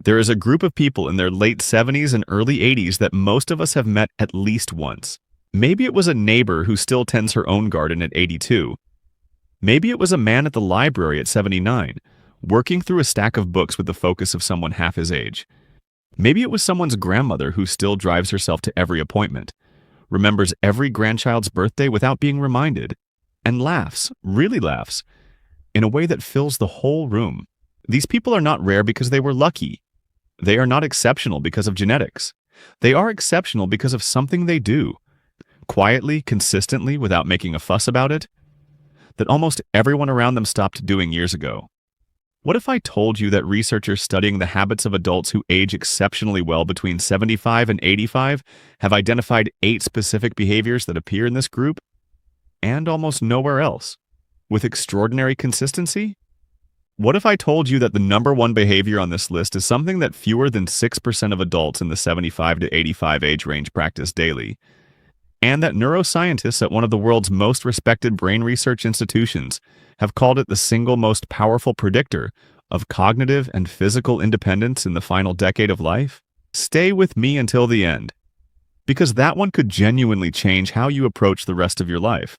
There is a group of people in their late 70s and early 80s that most of us have met at least once. Maybe it was a neighbor who still tends her own garden at 82. Maybe it was a man at the library at 79, working through a stack of books with the focus of someone half his age. Maybe it was someone's grandmother who still drives herself to every appointment, remembers every grandchild's birthday without being reminded, and laughs, really laughs, in a way that fills the whole room. These people are not rare because they were lucky. They are not exceptional because of genetics. They are exceptional because of something they do, quietly, consistently, without making a fuss about it, that almost everyone around them stopped doing years ago. What if I told you that researchers studying the habits of adults who age exceptionally well between 75 and 85 have identified 8 specific behaviors that appear in this group, and almost nowhere else, with extraordinary consistency? What if I told you that the number one behavior on this list is something that fewer than 6% of adults in the 75 to 85 age range practice daily, and that neuroscientists at one of the world's most respected brain research institutions have called it the single most powerful predictor of cognitive and physical independence in the final decade of life? Stay with me until the end, because that one could genuinely change how you approach the rest of your life.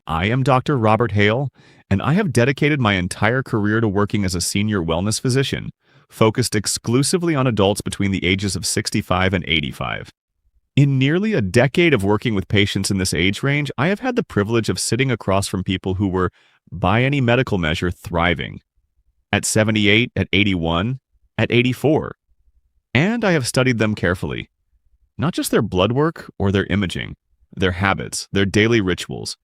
I am Dr. Robert Hale, and I have dedicated my entire career to working as a senior wellness physician, focused exclusively on adults between the ages of 65 and 85. In nearly a decade of working with patients in this age range, I have had the privilege of sitting across from people who were, by any medical measure, thriving. At 78, at 81, at 84. And I have studied them carefully. Not just their blood work or their imaging, their habits, their daily rituals,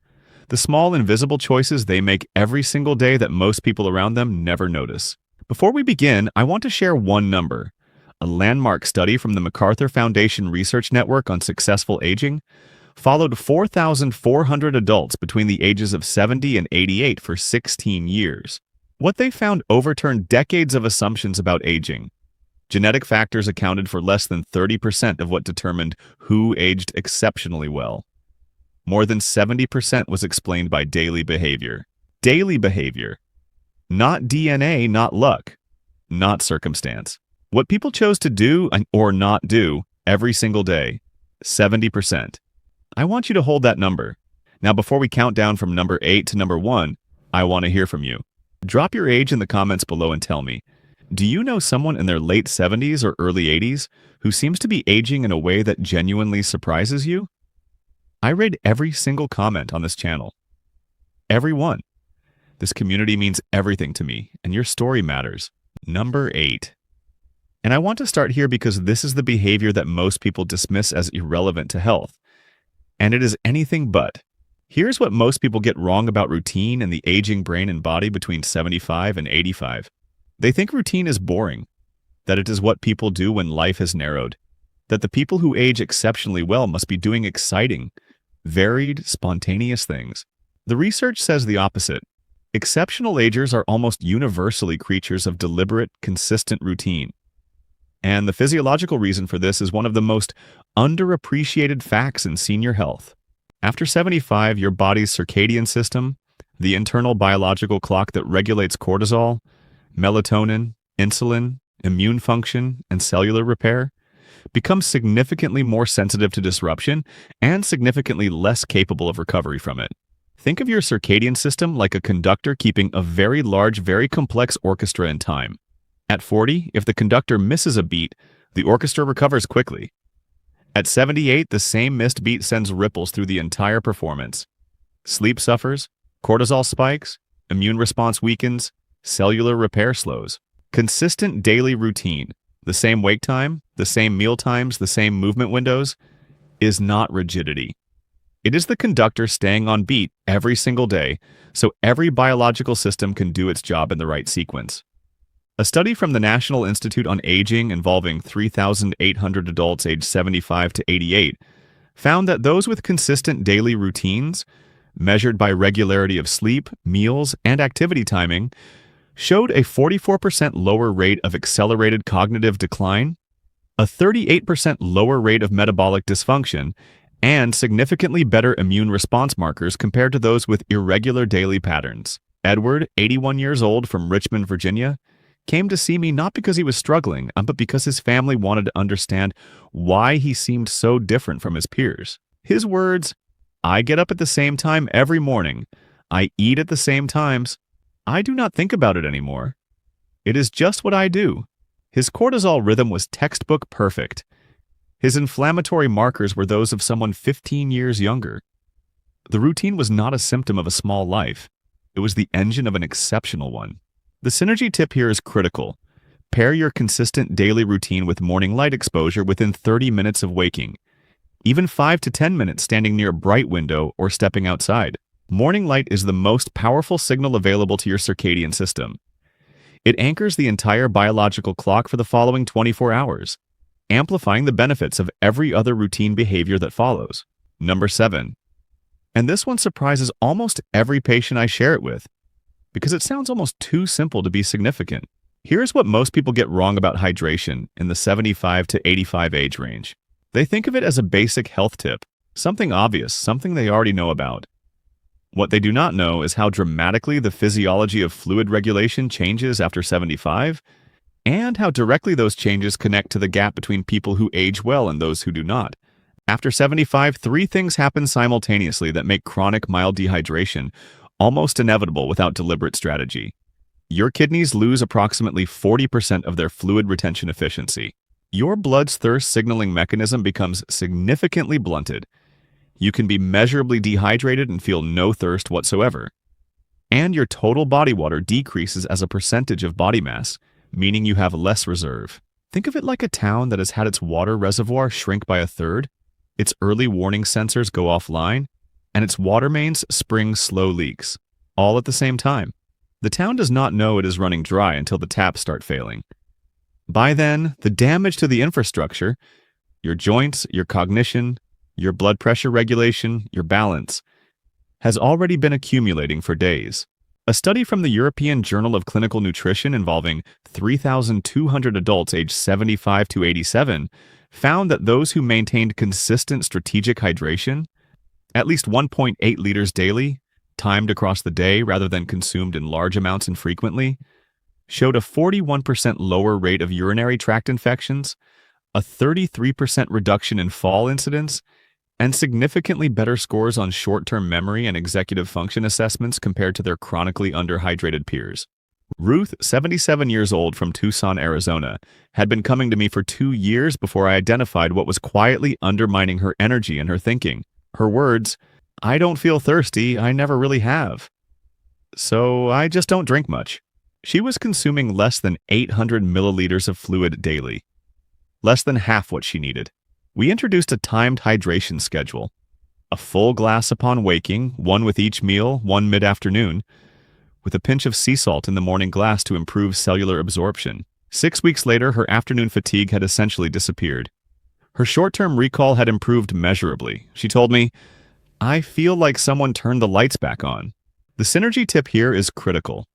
the small invisible choices they make every single day that most people around them never notice. Before we begin, I want to share one number. A landmark study from the MacArthur Foundation Research Network on Successful Aging followed 4,400 adults between the ages of 70 and 88 for 16 years. What they found overturned decades of assumptions about aging. Genetic factors accounted for less than 30% of what determined who aged exceptionally well. More than 70% was explained by daily behavior. Daily behavior. Not DNA, not luck, not circumstance. What people chose to do or not do every single day. 70%. I want you to hold that number. Now, before we count down from number 8 to number 1, I want to hear from you. Drop your age in the comments below and tell me, do you know someone in their late 70s or early 80s who seems to be aging in a way that genuinely surprises you? I read every single comment on this channel. Every one. This community means everything to me, and your story matters. Number 8. And I want to start here because this is the behavior that most people dismiss as irrelevant to health. And it is anything but. Here's what most people get wrong about routine and the aging brain and body between 75 and 85. They think routine is boring, that it is what people do when life has narrowed, that the people who age exceptionally well must be doing exciting, varied, spontaneous things. The research says the opposite. Exceptional agers are almost universally creatures of deliberate, consistent routine. And the physiological reason for this is one of the most underappreciated facts in senior health. After 75, your body's circadian system, the internal biological clock that regulates cortisol, melatonin, insulin, immune function, and cellular repair, becomes significantly more sensitive to disruption and significantly less capable of recovery from it. Think of your circadian system like a conductor keeping a very large, very complex orchestra in time. At 40, if the conductor misses a beat, the orchestra recovers quickly. At 78, the same missed beat sends ripples through the entire performance. Sleep suffers, cortisol spikes, immune response weakens, cellular repair slows. Consistent daily routine, the same wake time, the same meal times, the same movement windows, is not rigidity. It is the conductor staying on beat every single day, so every biological system can do its job in the right sequence. A study from the National Institute on Aging involving 3,800 adults aged 75 to 88 found that those with consistent daily routines, measured by regularity of sleep, meals, and activity timing, showed a 44% lower rate of accelerated cognitive decline, a 38% lower rate of metabolic dysfunction, and significantly better immune response markers compared to those with irregular daily patterns. Edward, 81 years old from Richmond, Virginia, came to see me not because he was struggling, but because his family wanted to understand why he seemed so different from his peers. His words, "I get up at the same time every morning. I eat at the same times. I do not think about it anymore. It is just what I do." His cortisol rhythm was textbook perfect. His inflammatory markers were those of someone 15 years younger. The routine was not a symptom of a small life. It was the engine of an exceptional one. The synergy tip here is critical. Pair your consistent daily routine with morning light exposure within 30 minutes of waking. Even 5 to 10 minutes standing near a bright window or stepping outside. Morning light is the most powerful signal available to your circadian system. It anchors the entire biological clock for the following 24 hours, amplifying the benefits of every other routine behavior that follows. Number 7. And this one surprises almost every patient I share it with, because it sounds almost too simple to be significant. Here's what most people get wrong about hydration in the 75 to 85 age range. They think of it as a basic health tip, something obvious, something they already know about. What they do not know is how dramatically the physiology of fluid regulation changes after 75, and how directly those changes connect to the gap between people who age well and those who do not. After 75, 3 things happen simultaneously that make chronic mild dehydration almost inevitable without deliberate strategy. Your kidneys lose approximately 40% of their fluid retention efficiency. Your blood's thirst signaling mechanism becomes significantly blunted. You can be measurably dehydrated and feel no thirst whatsoever. And your total body water decreases as a percentage of body mass, meaning you have less reserve. Think of it like a town that has had its water reservoir shrink by a third, its early warning sensors go offline, and its water mains spring slow leaks, all at the same time. The town does not know it is running dry until the taps start failing. By then, the damage to the infrastructure, your joints, your cognition, your blood pressure regulation, your balance, has already been accumulating for days. A study from the European Journal of Clinical Nutrition involving 3,200 adults aged 75 to 87 found that those who maintained consistent strategic hydration, at least 1.8 liters daily, timed across the day rather than consumed in large amounts and frequently, showed a 41% lower rate of urinary tract infections, a 33% reduction in fall incidence, and significantly better scores on short-term memory and executive function assessments compared to their chronically underhydrated peers. Ruth, 77 years old from Tucson, Arizona, had been coming to me for 2 years before I identified what was quietly undermining her energy and her thinking. Her words, "I don't feel thirsty, I never really have. So I just don't drink much." She was consuming less than 800 milliliters of fluid daily, less than half what she needed. We introduced a timed hydration schedule, a full glass upon waking, 1 with each meal, 1 mid-afternoon, with a pinch of sea salt in the morning glass to improve cellular absorption. 6 weeks later, her afternoon fatigue had essentially disappeared. Her short-term recall had improved measurably. She told me, "I feel like someone turned the lights back on." The synergy tip here is critical.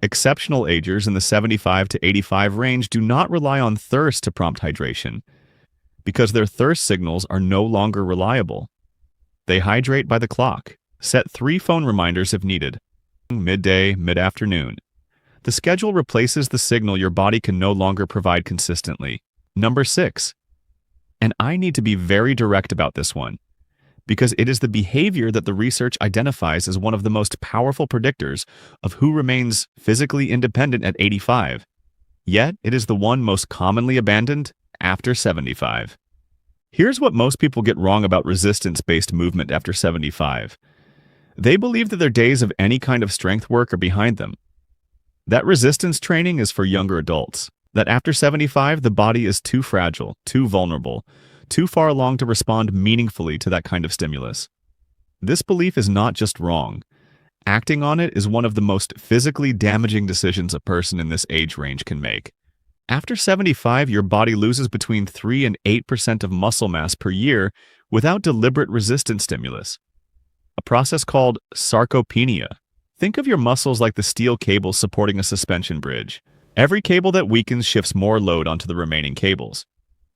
Exceptional agers in the 75 to 85 range do not rely on thirst to prompt hydration, because their thirst signals are no longer reliable. They hydrate by the clock. Set 3 phone reminders if needed. Midday, mid-afternoon. The schedule replaces the signal your body can no longer provide consistently. Number 6. And I need to be very direct about this one, because it is the behavior that the research identifies as one of the most powerful predictors of who remains physically independent at 85. Yet, it is the one most commonly abandoned after 75. Here's what most people get wrong about resistance-based movement after 75. They believe that their days of any kind of strength work are behind them. That resistance training is for younger adults. That after 75, the body is too fragile, too vulnerable, too far along to respond meaningfully to that kind of stimulus. This belief is not just wrong. Acting on it is one of the most physically damaging decisions a person in this age range can make. After 75, your body loses between 3 and 8% of muscle mass per year without deliberate resistance stimulus, a process called sarcopenia. Think of your muscles like the steel cables supporting a suspension bridge. Every cable that weakens shifts more load onto the remaining cables.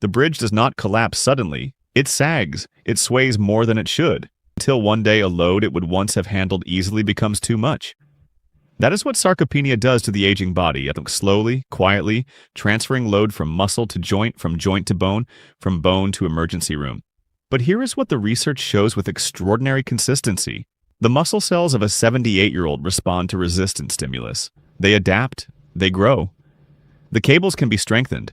The bridge does not collapse suddenly. It sags. It sways more than it should, until one day a load it would once have handled easily becomes too much. That is what sarcopenia does to the aging body, slowly, quietly, transferring load from muscle to joint, from joint to bone, from bone to emergency room. But here is what the research shows with extraordinary consistency. The muscle cells of a 78-year-old respond to resistance stimulus. They adapt, they grow. The cables can be strengthened,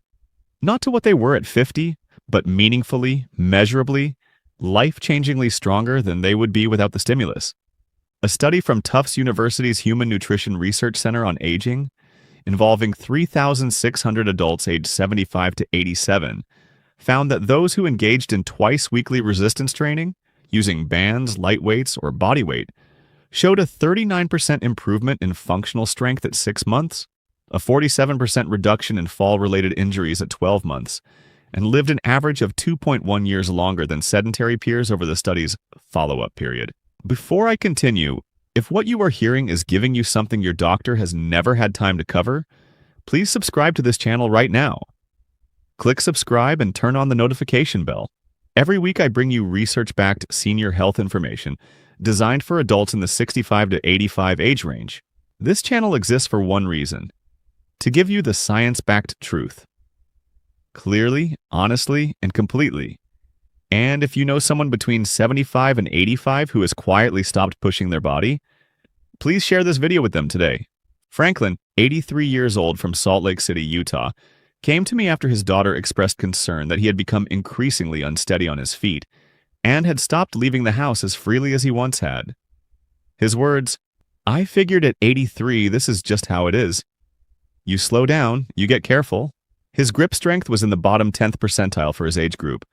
not to what they were at 50, but meaningfully, measurably, life-changingly stronger than they would be without the stimulus. A study from Tufts University's Human Nutrition Research Center on Aging, involving 3,600 adults aged 75 to 87, found that those who engaged in twice-weekly resistance training, using bands, light weights, or body weight, showed a 39% improvement in functional strength at 6 months, a 47% reduction in fall-related injuries at 12 months, and lived an average of 2.1 years longer than sedentary peers over the study's follow-up period. Before I continue, if what you are hearing is giving you something your doctor has never had time to cover, please subscribe to this channel right now. Click subscribe and turn on the notification bell. Every week I bring you research-backed senior health information designed for adults in the 65 to 85 age range. This channel exists for one reason: to give you the science-backed truth. Clearly, honestly, and completely. And if you know someone between 75 and 85 who has quietly stopped pushing their body, please share this video with them today. Franklin, 83 years old from Salt Lake City, Utah, came to me after his daughter expressed concern that he had become increasingly unsteady on his feet and had stopped leaving the house as freely as he once had. His words, "I figured at 83 this is just how it is. You slow down, you get careful." His grip strength was in the bottom 10th percentile for his age group.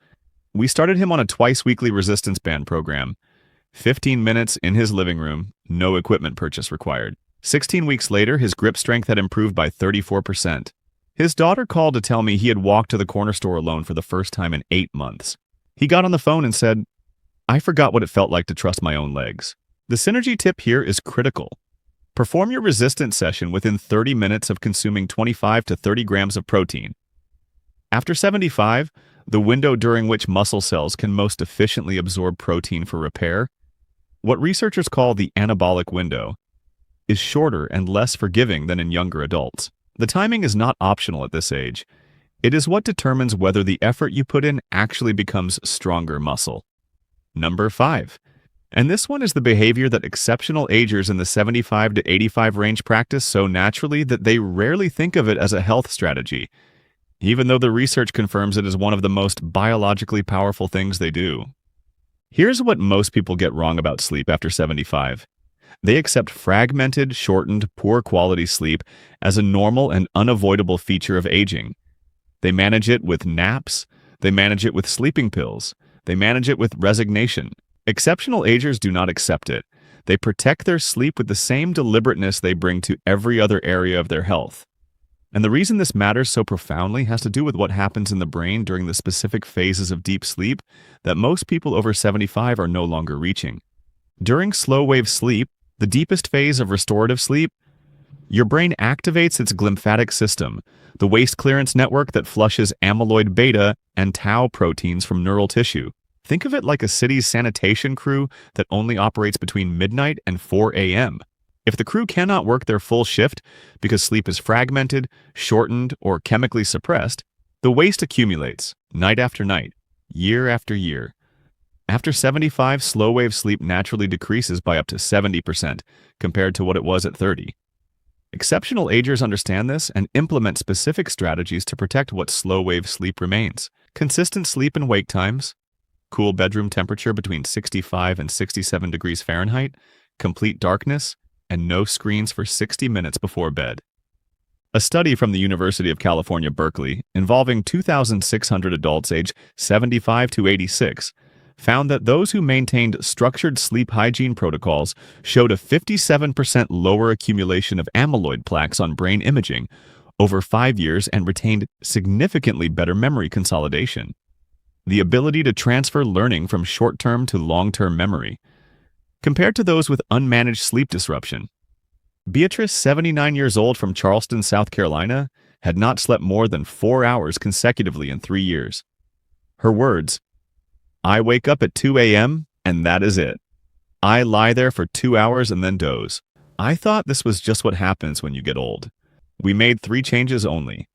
We started him on a twice-weekly resistance band program. 15 minutes in his living room, no equipment purchase required. 16 weeks later, his grip strength had improved by 34%. His daughter called to tell me he had walked to the corner store alone for the first time in 8 months. He got on the phone and said, "I forgot what it felt like to trust my own legs." The synergy tip here is critical. Perform your resistance session within 30 minutes of consuming 25 to 30 grams of protein. After 75, the window during which muscle cells can most efficiently absorb protein for repair, what researchers call the anabolic window, is shorter and less forgiving than in younger adults. The timing is not optional at this age. It is what determines whether the effort you put in actually becomes stronger muscle. Number 5. And this one is the behavior that exceptional agers in the 75 to 85 range practice so naturally that they rarely think of it as a health strategy, even though the research confirms it is one of the most biologically powerful things they do. Here's what most people get wrong about sleep after 75. They accept fragmented, shortened, poor quality sleep as a normal and unavoidable feature of aging. They manage it with naps, they manage it with sleeping pills, they manage it with resignation. Exceptional agers do not accept it. They protect their sleep with the same deliberateness they bring to every other area of their health. And the reason this matters so profoundly has to do with what happens in the brain during the specific phases of deep sleep that most people over 75 are no longer reaching. During slow-wave sleep, the deepest phase of restorative sleep, your brain activates its glymphatic system, the waste clearance network that flushes amyloid beta and tau proteins from neural tissue. Think of it like a city's sanitation crew that only operates between midnight and 4 a.m. If the crew cannot work their full shift because sleep is fragmented, shortened, or chemically suppressed, the waste accumulates, night after night, year after year. After 75, slow-wave sleep naturally decreases by up to 70% compared to what it was at 30. Exceptional agers understand this and implement specific strategies to protect what slow-wave sleep remains. Consistent sleep and wake times, cool bedroom temperature between 65 and 67 degrees Fahrenheit, complete darkness, and no screens for 60 minutes before bed. A study from the University of California, Berkeley, involving 2,600 adults aged 75 to 86, found that those who maintained structured sleep hygiene protocols showed a 57% lower accumulation of amyloid plaques on brain imaging over 5 years and retained significantly better memory consolidation. The ability to transfer learning from short-term to long-term memory. Compared to those with unmanaged sleep disruption, Beatrice, 79 years old from Charleston, South Carolina, had not slept more than 4 hours consecutively in 3 years. Her words, "I wake up at 2 a.m. and that is it. I lie there for 2 hours and then doze." I thought this was just what happens when you get old. We made 3 changes only.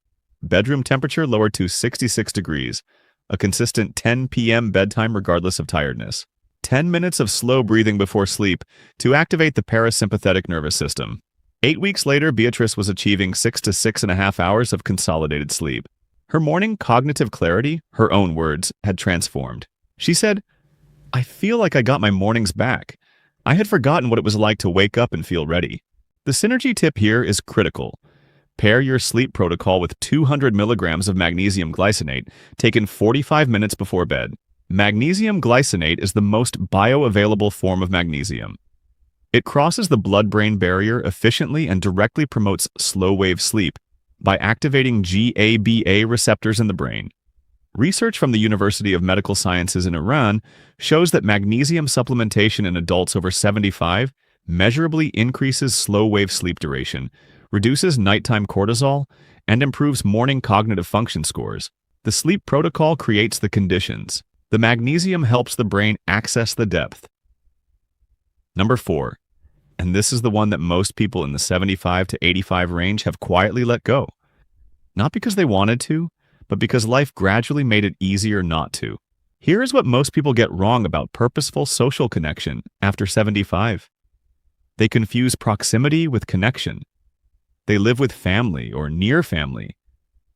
Bedroom temperature lowered to 66 degrees, a consistent 10 p.m. bedtime regardless of tiredness. 10 minutes of slow breathing before sleep to activate the parasympathetic nervous system. 8 weeks later, Beatrice was achieving 6 to 6.5 hours of consolidated sleep. Her morning cognitive clarity, her own words, had transformed. She said, "I feel like I got my mornings back. I had forgotten what it was like to wake up and feel ready." The synergy tip here is critical. Pair your sleep protocol with 200 milligrams of magnesium glycinate, taken 45 minutes before bed. Magnesium glycinate is the most bioavailable form of magnesium. It crosses the blood-brain barrier efficiently and directly promotes slow-wave sleep by activating GABA receptors in the brain. Research from the University of Medical Sciences in Iran shows that magnesium supplementation in adults over 75 measurably increases slow-wave sleep duration, reduces nighttime cortisol, and improves morning cognitive function scores. The sleep protocol creates the conditions. The magnesium helps the brain access the depth. Number 4, and this is the one that most people in the 75 to 85 range have quietly let go. Not because they wanted to, but because life gradually made it easier not to. Here is what most people get wrong about purposeful social connection after 75. They confuse proximity with connection. They live with family or near family,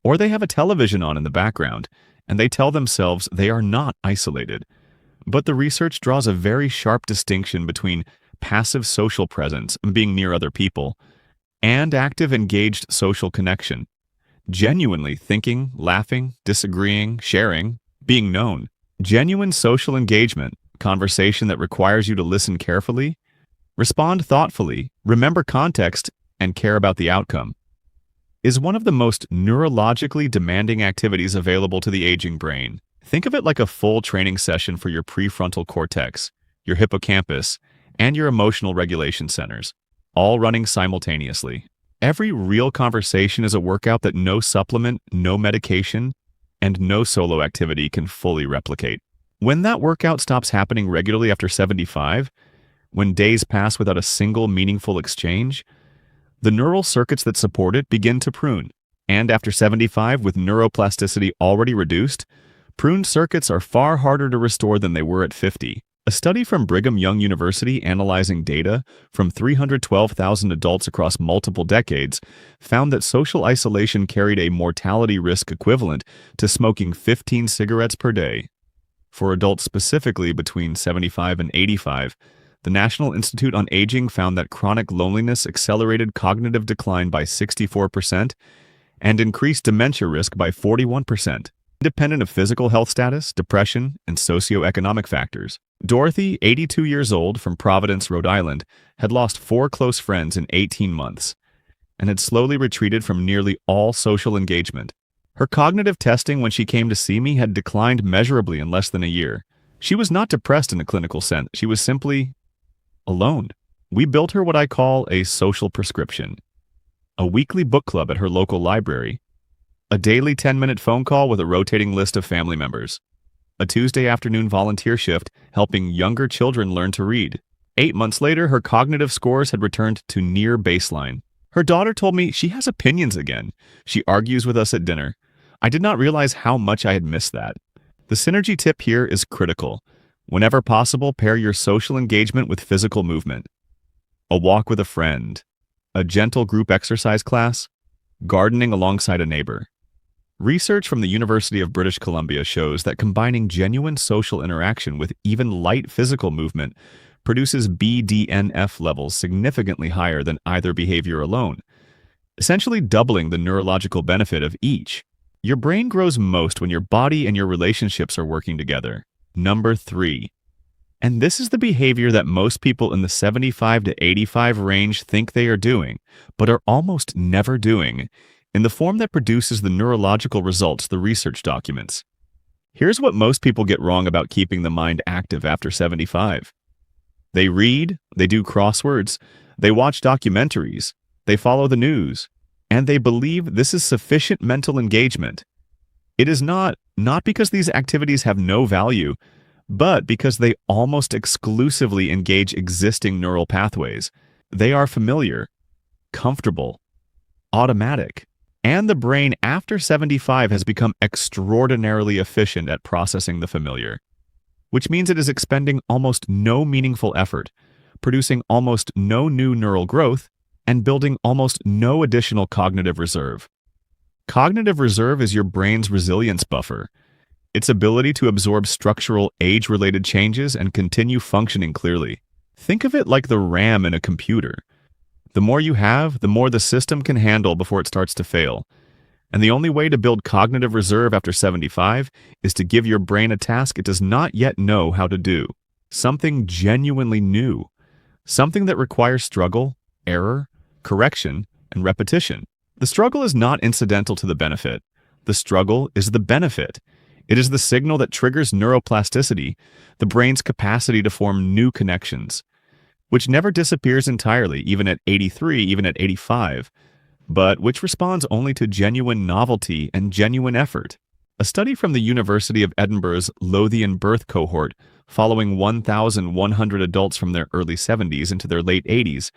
or they have a television on in the background, and they tell themselves they are not isolated. But the research draws a very sharp distinction between passive social presence, being near other people, and active engaged social connection. Genuinely thinking, laughing, disagreeing, sharing, being known. Genuine social engagement, conversation that requires you to listen carefully, respond thoughtfully, remember context, and care about the outcome, is one of the most neurologically demanding activities available to the aging brain. Think of it like a full training session for your prefrontal cortex, your hippocampus, and your emotional regulation centers, all running simultaneously. Every real conversation is a workout that no supplement, no medication, and no solo activity can fully replicate. When that workout stops happening regularly after 75, when days pass without a single meaningful exchange, the neural circuits that support it begin to prune. And after 75, with neuroplasticity already reduced, pruned circuits are far harder to restore than they were at 50. A study from Brigham Young University analyzing data from 312,000 adults across multiple decades found that social isolation carried a mortality risk equivalent to smoking 15 cigarettes per day. For adults specifically between 75 and 85, the National Institute on Aging found that chronic loneliness accelerated cognitive decline by 64% and increased dementia risk by 41%, independent of physical health status, depression, and socioeconomic factors. Dorothy, 82 years old, from Providence, Rhode Island, had lost 4 close friends in 18 months and had slowly retreated from nearly all social engagement. Her cognitive testing when she came to see me had declined measurably in less than a year. She was not depressed in a clinical sense. She was simply alone. We built her what I call a social prescription. A weekly book club at her local library. A daily 10-minute phone call with a rotating list of family members. A Tuesday afternoon volunteer shift helping younger children learn to read. 8 months later, her cognitive scores had returned to near baseline. Her daughter told me she has opinions again. She argues with us at dinner. I did not realize how much I had missed that. The synergy tip here is critical. Whenever possible, pair your social engagement with physical movement. A walk with a friend. A gentle group exercise class. Gardening alongside a neighbor. Research from the University of British Columbia shows that combining genuine social interaction with even light physical movement produces BDNF levels significantly higher than either behavior alone, essentially doubling the neurological benefit of each. Your brain grows most when your body and your relationships are working together. Number 3. And this is the behavior that most people in the 75 to 85 range think they are doing, but are almost never doing, in the form that produces the neurological results the research documents. Here's what most people get wrong about keeping the mind active after 75. They read, they do crosswords, they watch documentaries, they follow the news, and they believe this is sufficient mental engagement. It is not because these activities have no value, but because they almost exclusively engage existing neural pathways. They are familiar, comfortable, automatic. And the brain after 75 has become extraordinarily efficient at processing the familiar, which means it is expending almost no meaningful effort, producing almost no new neural growth, and building almost no additional cognitive reserve. Cognitive reserve is your brain's resilience buffer, its ability to absorb structural age-related changes and continue functioning clearly. Think of it like the RAM in a computer. The more you have, the more the system can handle before it starts to fail. And the only way to build cognitive reserve after 75 is to give your brain a task it does not yet know how to do. Something genuinely new. Something that requires struggle, error, correction, and repetition. The struggle is not incidental to the benefit. The struggle is the benefit. It is the signal that triggers neuroplasticity, the brain's capacity to form new connections, which never disappears entirely, even at 83, even at 85, but which responds only to genuine novelty and genuine effort. A study from the University of Edinburgh's Lothian birth cohort, following 1,100 adults from their early 70s into their late 80s,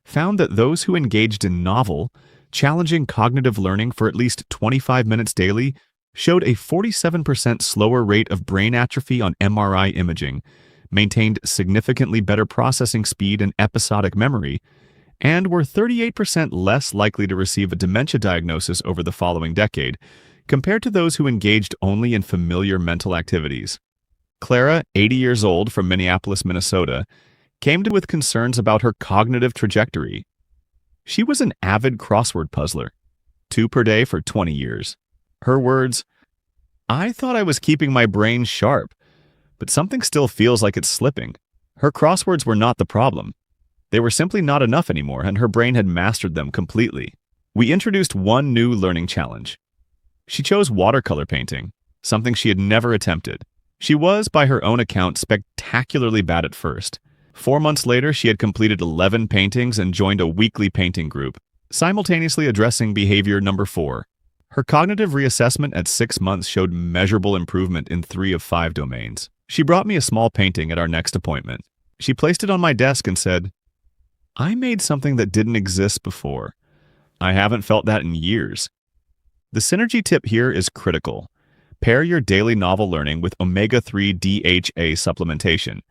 found that those who engaged in novel, challenging cognitive learning for at least 25 minutes daily showed a 47% slower rate of brain atrophy on MRI imaging, maintained significantly better processing speed and episodic memory, and were 38% less likely to receive a dementia diagnosis over the following decade, compared to those who engaged only in familiar mental activities. Clara, 80 years old from Minneapolis, Minnesota, came to with concerns about her cognitive trajectory. She was an avid crossword puzzler, 2 per day for 20 years. Her words, "I thought I was keeping my brain sharp, but something still feels like it's slipping." Her crosswords were not the problem. They were simply not enough anymore, and her brain had mastered them completely. We introduced one new learning challenge. She chose watercolor painting, something she had never attempted. She was, by her own account, spectacularly bad at first. 4 months later, she had completed 11 paintings and joined a weekly painting group, simultaneously addressing behavior number 4. Her cognitive reassessment at 6 months showed measurable improvement in 3 of 5 domains. She brought me a small painting at our next appointment. She placed it on my desk and said, "I made something that didn't exist before. I haven't felt that in years." The synergy tip here is critical. Pair your daily novel learning with omega-3 DHA supplementation.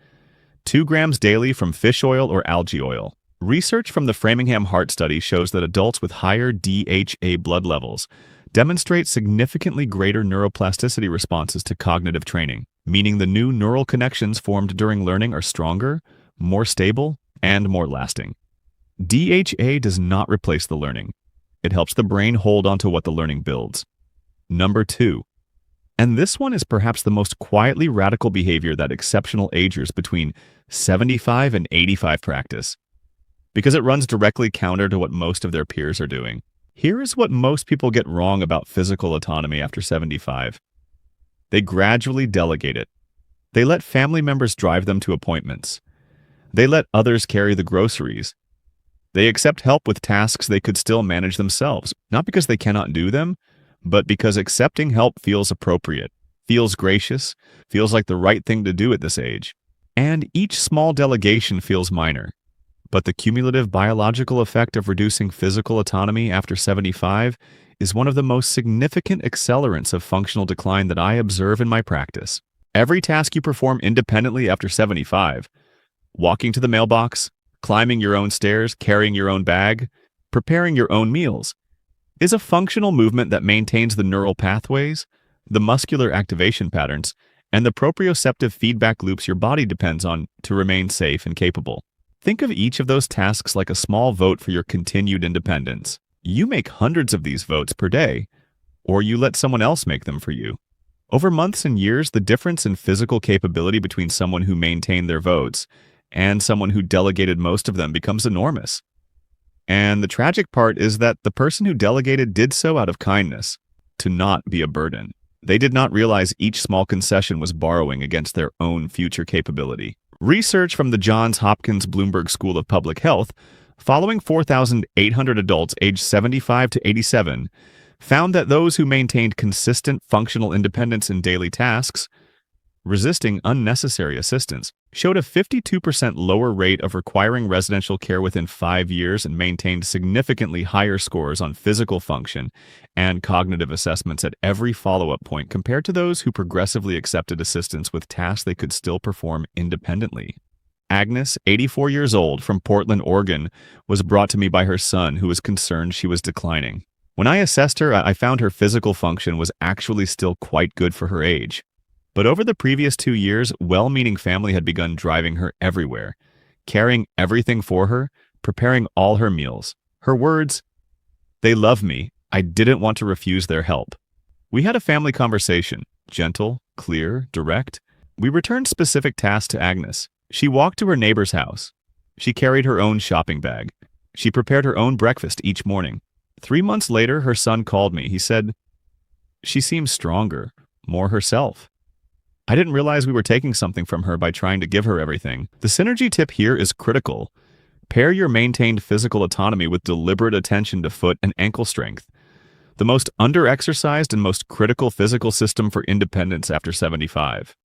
2 grams daily from fish oil or algae oil. Research from the Framingham Heart Study shows that adults with higher DHA blood levels demonstrate significantly greater neuroplasticity responses to cognitive training, meaning the new neural connections formed during learning are stronger, more stable, and more lasting. DHA does not replace the learning. It helps the brain hold onto what the learning builds. Number 2. And this one is perhaps the most quietly radical behavior that exceptional agers between 75 and 85 practice, because it runs directly counter to what most of their peers are doing. Here is what most people get wrong about physical autonomy after 75. They gradually delegate it. They let family members drive them to appointments. They let others carry the groceries. They accept help with tasks they could still manage themselves, not because they cannot do them, but because accepting help feels appropriate, feels gracious, feels like the right thing to do at this age. And each small delegation feels minor. But the cumulative biological effect of reducing physical autonomy after 75 is one of the most significant accelerants of functional decline that I observe in my practice. Every task you perform independently after 75, walking to the mailbox, climbing your own stairs, carrying your own bag, preparing your own meals, is a functional movement that maintains the neural pathways, the muscular activation patterns, and the proprioceptive feedback loops your body depends on to remain safe and capable. Think of each of those tasks like a small vote for your continued independence. You make hundreds of these votes per day, or you let someone else make them for you. Over months and years, the difference in physical capability between someone who maintained their votes and someone who delegated most of them becomes enormous. And the tragic part is that the person who delegated did so out of kindness, to not be a burden. They did not realize each small concession was borrowing against their own future capability. Research from the Johns Hopkins Bloomberg School of Public Health, following 4,800 adults aged 75 to 87, found that those who maintained consistent functional independence in daily tasks resisting unnecessary assistance, showed a 52% lower rate of requiring residential care within 5 years and maintained significantly higher scores on physical function and cognitive assessments at every follow-up point compared to those who progressively accepted assistance with tasks they could still perform independently. Agnes, 84 years old, from Portland, Oregon, was brought to me by her son, who was concerned she was declining. When I assessed her, I found her physical function was actually still quite good for her age. But over the previous 2 years, well-meaning family had begun driving her everywhere, carrying everything for her, preparing all her meals. Her words, "They love me. I didn't want to refuse their help." We had a family conversation, gentle, clear, direct. We returned specific tasks to Agnes. She walked to her neighbor's house. She carried her own shopping bag. She prepared her own breakfast each morning. 3 months later, her son called me. He said, "She seems stronger, more herself." I didn't realize we were taking something from her by trying to give her everything. The synergy tip here is critical. Pair your maintained physical autonomy with deliberate attention to foot and ankle strength, the most under-exercised and most critical physical system for independence after 75.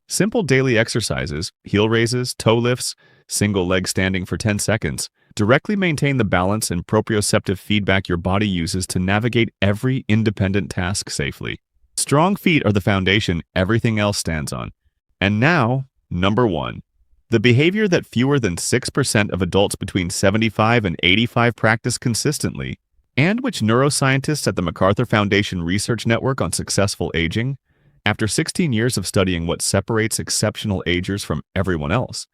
Simple daily exercises, heel raises, toe lifts, single leg standing for 10 seconds, directly maintain the balance and proprioceptive feedback your body uses to navigate every independent task safely. Strong feet are the foundation everything else stands on. And now, number 1. The behavior that fewer than 6% of adults between 75 and 85 practice consistently, and which neuroscientists at the MacArthur Foundation Research Network on Successful Aging, after 16 years of studying what separates exceptional agers from everyone else,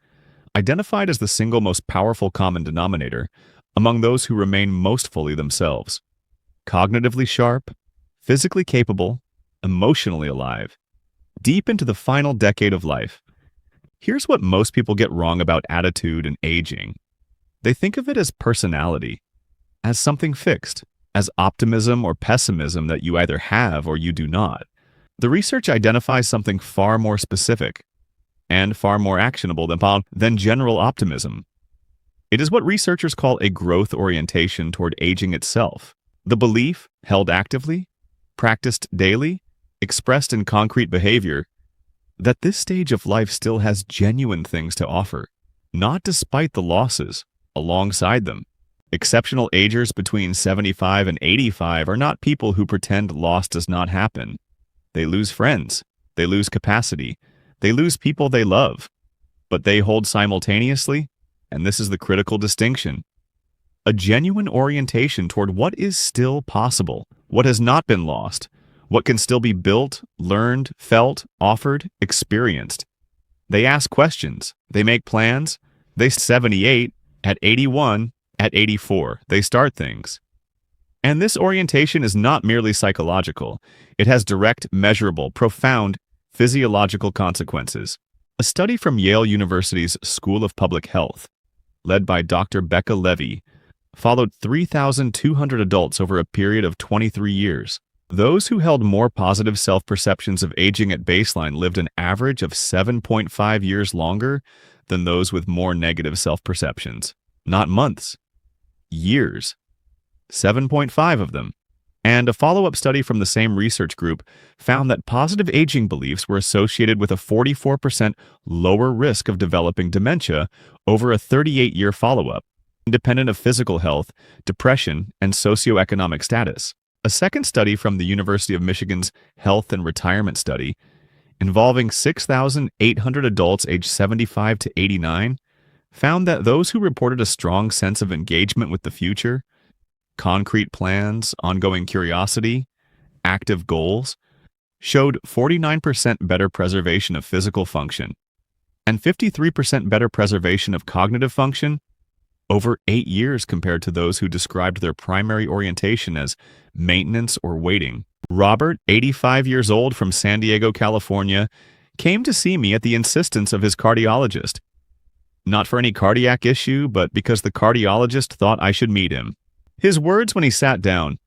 identified as the single most powerful common denominator among those who remain most fully themselves. Cognitively sharp, physically capable, emotionally alive, deep into the final decade of life. Here's what most people get wrong about attitude and aging. They think of it as personality, as something fixed, as optimism or pessimism that you either have or you do not. The research identifies something far more specific and far more actionable than general optimism. It is what researchers call a growth orientation toward aging itself. The belief, held actively, practiced daily, expressed in concrete behavior, that this stage of life still has genuine things to offer, not despite the losses, alongside them. Exceptional agers between 75 and 85 are not people who pretend loss does not happen. They lose friends, they lose capacity, they lose people they love, but they hold simultaneously, and this is the critical distinction, a genuine orientation toward what is still possible, what has not been lost, what can still be built, learned, felt, offered, experienced. They ask questions, they make plans, they 78, at 81, at 84, they start things. And this orientation is not merely psychological. It has direct, measurable, profound physiological consequences. A study from Yale University's School of Public Health, led by Dr. Becca Levy, followed 3,200 adults over a period of 23 years. Those who held more positive self-perceptions of aging at baseline lived an average of 7.5 years longer than those with more negative self-perceptions. Not months, years. 7.5 of them. And a follow-up study from the same research group found that positive aging beliefs were associated with a 44% lower risk of developing dementia over a 38-year follow-up, independent of physical health, depression, and socioeconomic status. A second study from the University of Michigan's Health and Retirement Study, involving 6,800 adults aged 75 to 89, found that those who reported a strong sense of engagement with the future, concrete plans, ongoing curiosity, active goals, showed 49% better preservation of physical function and 53% better preservation of cognitive function over 8 years compared to those who described their primary orientation as maintenance or waiting. Robert, 85 years old, from San Diego, California, came to see me at the insistence of his cardiologist. Not for any cardiac issue, but because the cardiologist thought I should meet him. His words when he sat down,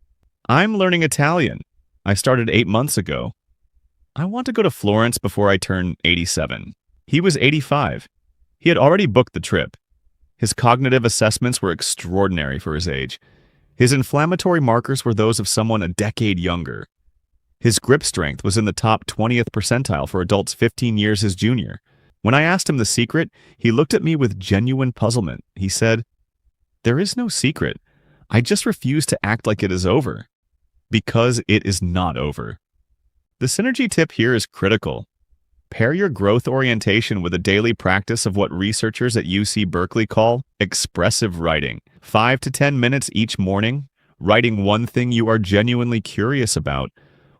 "I'm learning Italian. I started 8 months ago. I want to go to Florence before I turn 87. He was 85. He had already booked the trip. His cognitive assessments were extraordinary for his age. His inflammatory markers were those of someone a decade younger. His grip strength was in the top 20th percentile for adults 15 years his junior. When I asked him the secret, he looked at me with genuine puzzlement. He said, "There is no secret. I just refuse to act like it is over." Because it is not over. The synergy tip here is critical. Pair your growth orientation with a daily practice of what researchers at UC Berkeley call expressive writing. 5 to 10 minutes each morning, writing one thing you are genuinely curious about,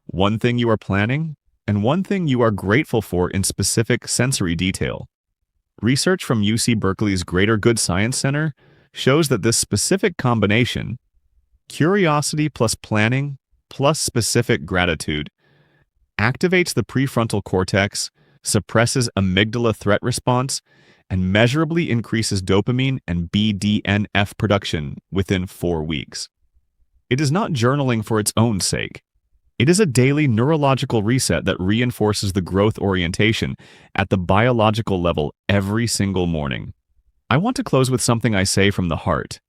one thing you are planning, and one thing you are grateful for in specific sensory detail. Research from UC Berkeley's Greater Good Science Center shows that this specific combination, curiosity plus planning plus specific gratitude, activates the prefrontal cortex, suppresses amygdala threat response, and measurably increases dopamine and BDNF production within 4 weeks. It is not journaling for its own sake. It is a daily neurological reset that reinforces the growth orientation at the biological level every single morning. I want to close with something I say from the heart.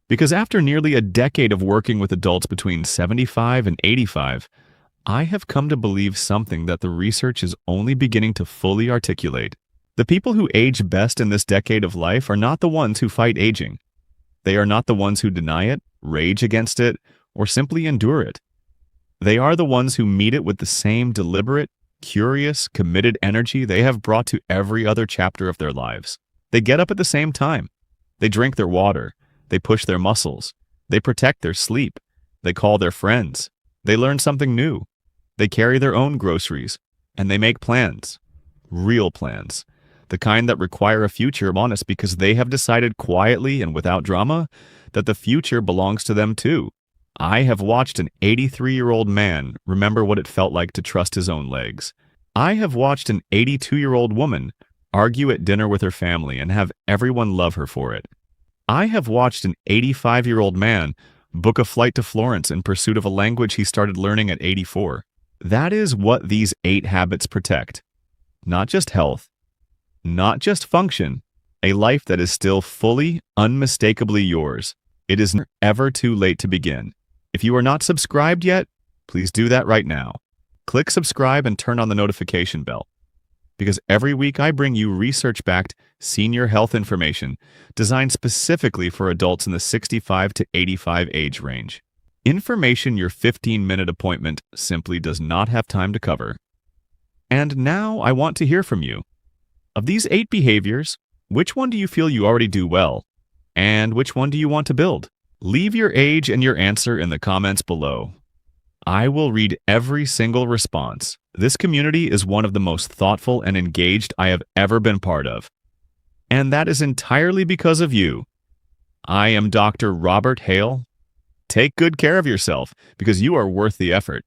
Because after nearly a decade of working with adults between 75 and 85, I have come to believe something that the research is only beginning to fully articulate. The people who age best in this decade of life are not the ones who fight aging. They are not the ones who deny it, rage against it, or simply endure it. They are the ones who meet it with the same deliberate, curious, committed energy they have brought to every other chapter of their lives. They get up at the same time. They drink their water. They push their muscles. They protect their sleep. They call their friends. They learn something new. They carry their own groceries. And they make plans. Real plans. The kind that require a future honest because they have decided quietly and without drama that the future belongs to them too. I have watched an 83-year-old man remember what it felt like to trust his own legs. I have watched an 82-year-old woman argue at dinner with her family and have everyone love her for it. I have watched an 85-year-old man book a flight to Florence in pursuit of a language he started learning at 84. That is what these 8 habits protect. Not just health, not just function, a life that is still fully, unmistakably yours. It is never ever too late to begin. If you are not subscribed yet, please do that right now. Click subscribe and turn on the notification bell. Because every week I bring you research-backed senior health information designed specifically for adults in the 65 to 85 age range. Information your 15-minute appointment simply does not have time to cover. And now I want to hear from you. Of these 8 behaviors, which one do you feel you already do well? And which one do you want to build? Leave your age and your answer in the comments below. I will read every single response. This community is one of the most thoughtful and engaged I have ever been part of. And that is entirely because of you. I am Dr. Robert Hale. Take good care of yourself because you are worth the effort.